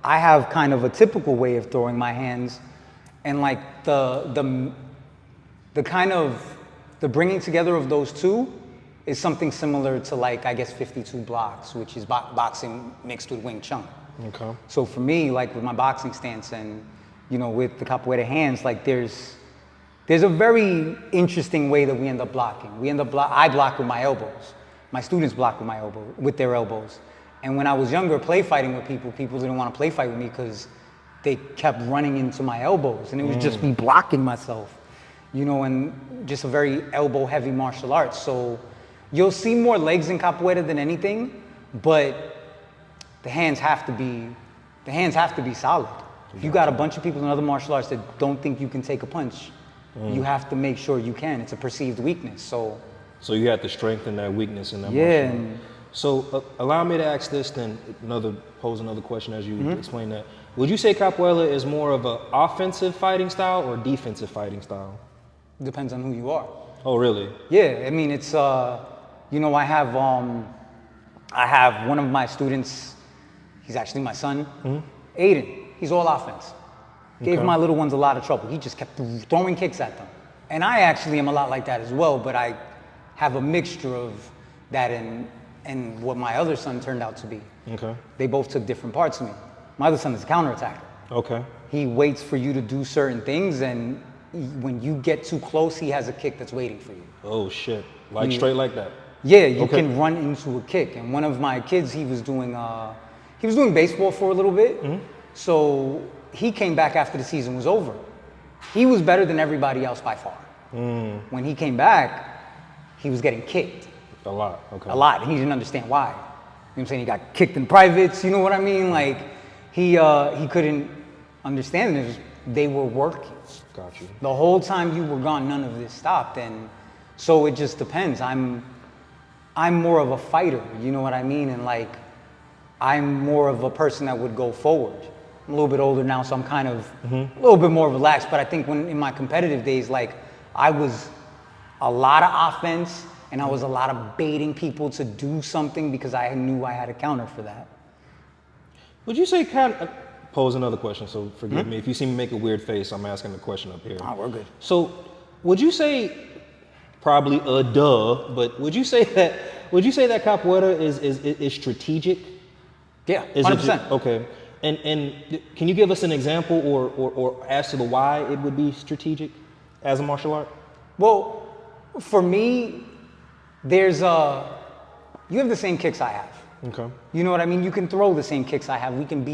I have kind of a typical way of throwing my hands, and like the kind of the bringing together of those two is something similar to, like, I guess 52 blocks, which is boxing mixed with Wing Chun. Okay. So for me, like with my boxing stance and, you know, with the capoeira hands, like there's a very interesting way that we end up blocking. I block with my elbows. My students block with their elbows. And when I was younger, play fighting with people didn't want to play fight with me because they kept running into my elbows, and it was just me blocking myself, you know, and just a very elbow heavy martial arts. So you'll see more legs in capoeira than anything, but the hands have to be solid. If you got a bunch of people in other martial arts that don't think you can take a punch, you have to make sure you can. It's a perceived weakness. So you have to strengthen that weakness in that martial art. So allow me to ask this, then pose another question as you explain that. Would you say capoeira is more of an offensive fighting style or defensive fighting style? Depends on who you are. Oh, really? Yeah, I mean, it's, you know, I have one of my students, he's actually my son, Aiden. He's all offense. Gave my little ones a lot of trouble. He just kept throwing kicks at them. And I actually am a lot like that as well, but I have a mixture of that and what my other son turned out to be. Okay. They both took different parts of me. My other son is a counterattacker. Okay. He waits for you to do certain things, and when you get too close, he has a kick that's waiting for you. Oh shit! Like straight like that. Yeah, you can run into a kick. And one of my kids, he was doing baseball for a little bit. So he came back after the season was over. He was better than everybody else by far. When he came back, he was getting kicked. A lot. Okay. A lot, and he didn't understand why. You know what I'm saying? He got kicked in privates. You know what I mean? Like he couldn't understand it. They were working. Got you. The whole time you were gone, none of this stopped, and so it just depends. I'm more of a fighter, you know what I mean? And like, I'm more of a person that would go forward. I'm a little bit older now, so I'm kind of a little bit more relaxed. But I think when in my competitive days, like, I was a lot of offense, and I was a lot of baiting people to do something because I knew I had a counter for that. Would you say pose another question, so forgive me. If you see me make a weird face, I'm asking the question up here. Oh, we're good. So would you say, probably a duh, but would you say that capoeira is strategic? Yeah, 100%. Okay. And can you give us an example or as to the why it would be strategic as a martial art? Well, for me, you have the same kicks I have. Okay. You know what I mean? You can throw the same kicks I have. We can be